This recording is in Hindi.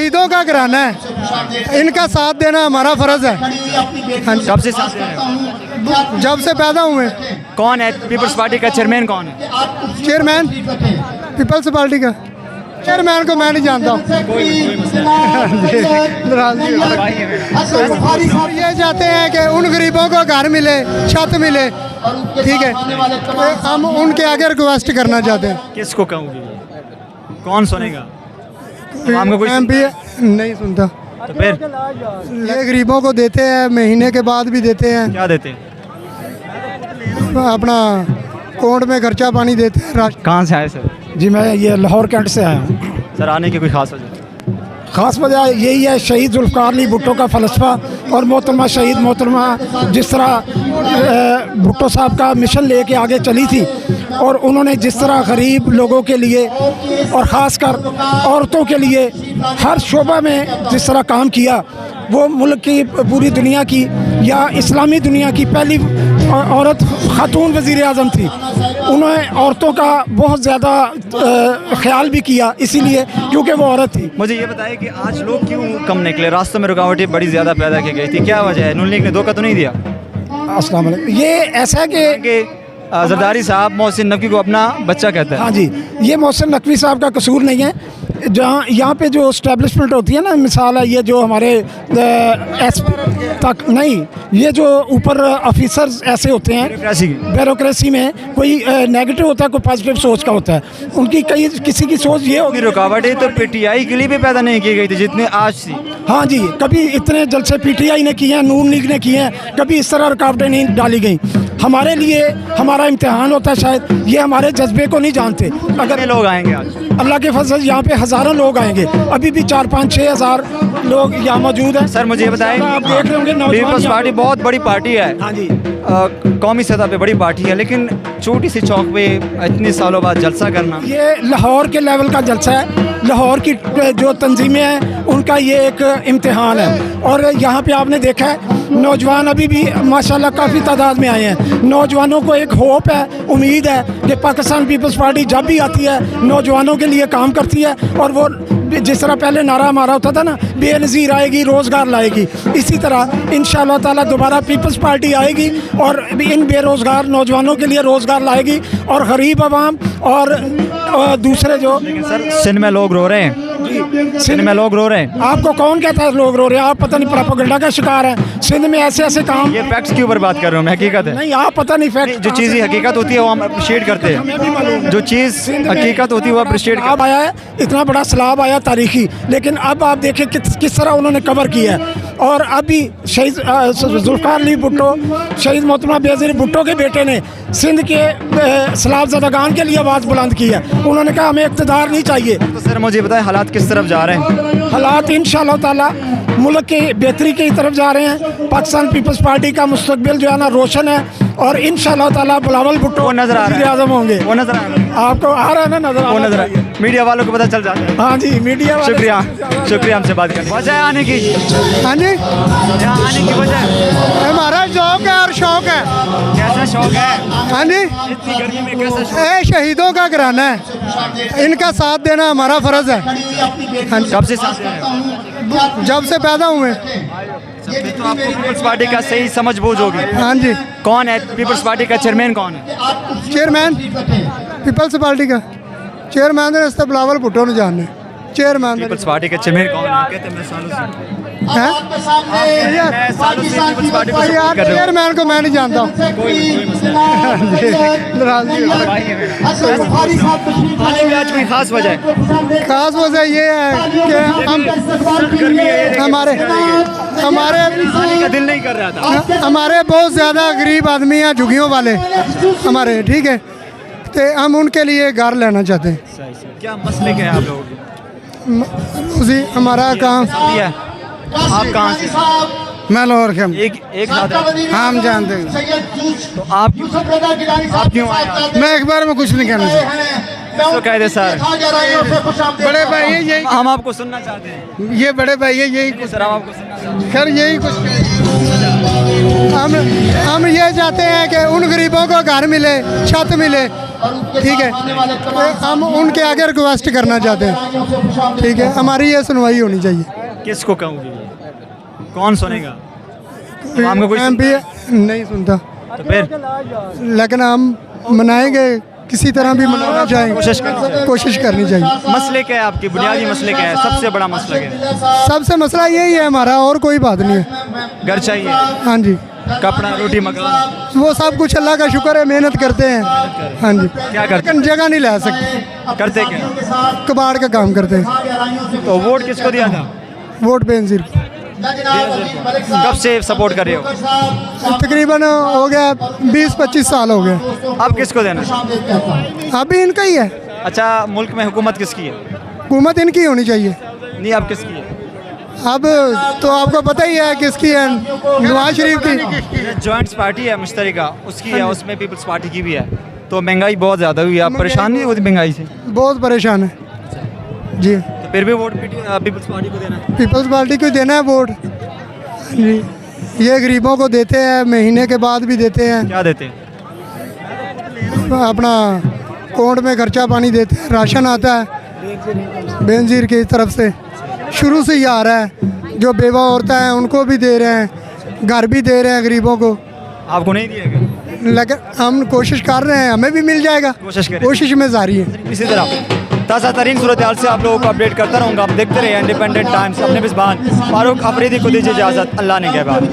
शहीदों का घराना है, इनका साथ देना हमारा फ़र्ज़ है। हाँ जी। कब से साथ दे रहे हो? जब से पैदा हुए। कौन है पीपल्स पार्टी का चेयरमैन, कौन है? चेयरमैन पीपल्स पार्टी का चेयरमैन को मैं नहीं जानता हूँ। ये चाहते हैं कि उन गरीबों को घर मिले, छत मिले, ठीक है, तो हम उनके आगे रिक्वेस्ट करना चाहते हैं। किसको कहूँगी, कौन सुनेगा? हमको कोई MP नहीं सुनता। तो फिर ये गरीबों को देते हैं, महीने के बाद भी देते हैं, क्या देते हैं? अपना अकाउंट में खर्चा पानी देते हैं। कहाँ से आए सर? जी मैं ये लाहौर कैंट से आया हूँ। सर आने की कोई खास वजह? ख़ास वजह यही है, शहीद जुल्फ़िकार अली भुट्टो का फ़लसफ़ा और मोहतरमा शहीद मोहतरमा जिस तरह भुट्टो साहब का मिशन लेके आगे चली थी और उन्होंने जिस तरह गरीब लोगों के लिए और ख़ासकर औरतों के लिए हर शोबा में जिस तरह काम किया, वो मुल्क की पूरी दुनिया की या इस्लामी दुनिया की पहली औरत खातून वज़ीर आज़म थी। उन्होंने औरतों का बहुत ज़्यादा ख्याल भी किया, इसीलिए क्योंकि वो औरत थी। मुझे ये बताइए कि आज लोग क्यों कम निकले? रास्तों में रुकावटें बड़ी ज़्यादा पैदा की गई थी, क्या वजह है? नून लीग ने धोखा तो नहीं दिया? अस्सलाम वालेकुम। ये ऐसा है कि जरदारी साहब मोहसिन नकवी को अपना बच्चा कहता है। हाँ जी, ये मोहसिन नकवी साहब का कसूर नहीं है। जहाँ यहाँ पे जो इस्टेब्लिशमेंट होती है ना, मिसाल है ये जो हमारे तक नहीं, ये जो ऊपर ऑफिसर्स ऐसे होते हैं ब्यूरोक्रेसी में, कोई नेगेटिव होता है, कोई पॉजिटिव सोच का होता है। उनकी कई किसी की सोच ये होगी। रुकावटें तो PTI के लिए भी पैदा नहीं की गई थी जितने आज थी। हाँ जी, कभी इतने जलसे PTI ने किए हैं, नून लीग ने किए हैं, कभी इस तरह रुकावटें नहीं डाली गई। हमारे लिए हमारा इम्तिहान होता है, शायद ये हमारे जज्बे को नहीं जानते। अगर लोग आएंगे आज, अल्लाह के फजल यहाँ पे हज़ारों लोग आएंगे, अभी भी 4-5-6 हज़ार लोग यहाँ मौजूद हैं। सर मुझे ये बताएं, आप देख रहे होंगे पीपल्स पार्टी बहुत बड़ी पार्टी है। हाँ जी, कौमी सतह पे बड़ी पार्टी है, लेकिन छोटी सी चौक पे इतने सालों बाद जलसा करना, ये लाहौर के लेवल का जलसा है। लाहौर की जो तंजीमें हैं उनका ये एक इम्तिहान है। और यहाँ पे आपने देखा है नौजवान अभी भी माशाल्लाह काफ़ी तादाद में आए हैं। नौजवानों को एक होप है, उम्मीद है कि पाकिस्तान पीपल्स पार्टी जब भी आती है नौजवानों के लिए काम करती है। और वो जिस तरह पहले नारा हमारा होता था ना, बेनज़ीर आएगी, रोज़गार लाएगी, इसी तरह इंशाअल्लाह ताला दोबारा पीपल्स पार्टी आएगी और इन बेरोज़गार नौजवानों के लिए रोज़गार लाएगी और गरीब आवाम और दूसरे जो। लेकिन सर सिंध में लोग रो रहे हैं, सिंध में लोग रो रहे हैं। आपको कौन कहता है लोग रो रहे हैं? आप पता नहीं प्रोपेगेंडा का शिकार है। सिंध में ऐसे ऐसे काम, ये फैक्ट्स के ऊपर बात कर रहा हूँ मैं, हकीकत है। नहीं, आप पता नहीं फैक्ट, जो चीज़ हकीकत होती है वो हम अप्रिशिएट करते हैं। जो चीज़ हकीकत होती है वो अप्रिशिएट अब आया है, इतना बड़ा सैलाब आया तारीखी, लेकिन अब आप देखें किस तरह उन्होंने कवर किया है। और अभी शहीद जुल्फ़िकार अली भुट्टो, शहीद मोहतरमा बेनज़ीर भुट्टो के बेटे ने सिंध के सैलाब ज़दागान के लिए आवाज़ बुलंद की है। उन्होंने कहा हमें इक़्तिदार नहीं चाहिए। तो सर मुझे बताएं हालात किस तरफ जा रहे हैं? हालात इंशाअल्लाह ताला मुल्क के बेहतरी की तरफ जा रहे हैं। पाकिस्तान पीपल्स पार्टी का मुस्तकबिल जो है ना रोशन है और इंशाअल्लाह ताला बिलावल भुट्टो नजर आ रहा है, आज़म होंगे। वो नजर आ रहा है, आपको आ रहा है ना, नजर वो नजर आ रहा है। मीडिया वालों को पता चल जाता है। हाँ जी, मीडिया वाले। शुक्रिया, शुक्रिया हमसे बात करने। वजह आने की, हाँ जी, यहाँ आने की वजह हमारा शौक है और शौक है। कैसा शौक है? हाँ जी, इतनी गर्मी में कैसा शौक? ये शहीदों का घराना है, इनका साथ देना हमारा फ़र्ज़ है। हाँ जी। कब से साथ दे रहे हो? जब से पैदा हुए। फिर तो आपको पीपल्स पार्टी का सही समझ बूझ होगी। हाँ जी। कौन है पीपल्स पार्टी का चेयरमैन, कौन है? चेयरमैन पीपल्स पार्टी का चेयरमैन रास्ते बिलावल भुट्टो ने जानने। चेयरमैन पीपल्स पार्टी का चेयरमैन कौन है? कहते हैं मैं सालों से पीपल्स पार्टी को यार, सपोर्ट कर रहा हूँ। चेयरमैन को मैं नहीं जानता हूँ। आने की आज कोई खास वजह है? खास वजह ये है कि हम हमारे आने का दिल नहीं कर रहा था। हमारे बहुत ज़्यादा गरीब आदमी हैं, झुग्गियों वाले हमारे, ठीक है, तो हम उनके लिए घर लेना चाहते हैं। क्या मसले क्या है आप लोगों के? उसी हमारा काम। आप कहाँ से? मैं लाहौर के। एक साथ हैं? हाँ, हम जानते हैं। तो आप क्यों आए आज? मैं एक बार में कुछ नहीं कहना चाहता। तो कह दे सर, बड़े भाई है यही, हम आपको सुनना चाहते हैं। ये बड़े भाई है यही, सर हम आपको सुनना चाहते हैं। खैर यही कुछ हम ये चाहते हैं कि उन गरीबों को घर मिले, छत मिले, ठीक है। हम उनके आगे रिक्वेस्ट करना चाहते हैं, ठीक है। हमारी ये सुनवाई होनी चाहिए। किसको कहूँगी, कौन सुनेगा? आपको कोई MP नहीं सुनता, तो फिर लेकिन हम मनाएंगे, किसी तरह भी मनाना चाहेंगे, कोशिश करनी चाहिए। मसले क्या है आपके, बुनियादी मसले क्या है, सबसे बड़ा मसला क्या है? सबसे मसला यही है हमारा, और कोई बात नहीं है। घर चाहिए, हाँ जी, कपड़ा, रोटी, मकान, वो सब कुछ अल्लाह का शुक्र है, मेहनत करते हैं। हाँ जी, क्या करते लेकिन जगह नहीं ला सकते, करते क्या? कबाड़ का काम करते हैं। तो वोट किसको दिया था? वोट बेनजीर, कब से सपोर्ट कर रहे हो? तकरीबन हो गया 20-25 साल हो गए। अब किसको देना? अभी इनका ही है, अच्छा, मुल्क में हुकूमत किसकी है? हुकूमत इनकी होनी चाहिए। नहीं, अब किसकी है? अब तो आपको पता ही है किसकी है, नवाज शरीफ की। जॉइंट्स पार्टी है मुश्तरका, उसकी है, उसमें पीपल्स पार्टी की भी है। तो महंगाई बहुत ज़्यादा हुई है, आप परेशान नहीं होती महंगाई से? बहुत परेशान है जी। तो फिर भी वोट पीपल्स पार्टी को देना है? पीपल्स पार्टी को देना है वोट जी। ये गरीबों को देते हैं, महीने के बाद भी देते हैं, क्या देते हैं? अपना अकाउंट में खर्चा पानी देते हैं, राशन आता है बेनजीर की तरफ से, शुरू से ही आ रहा है। जो बेवा औरतें हैं उनको भी दे रहे हैं, घर भी दे रहे हैं गरीबों को। आपको नहीं दिया गया? लेकिन हम कोशिश कर रहे हैं, हमें भी मिल जाएगा, कोशिश करें। कोशिश में जारी है। इसी तरह ताज़ा तरीन सूरत हाल से आप लोगों को अपडेट करता रहूँगा। आप देखते रहिए इंडिपेंडेंट टाइम्स। अपने मेज़बान फारूक अफरीदी को दीजिए इजाज़त। अल्लाह ने कहबान।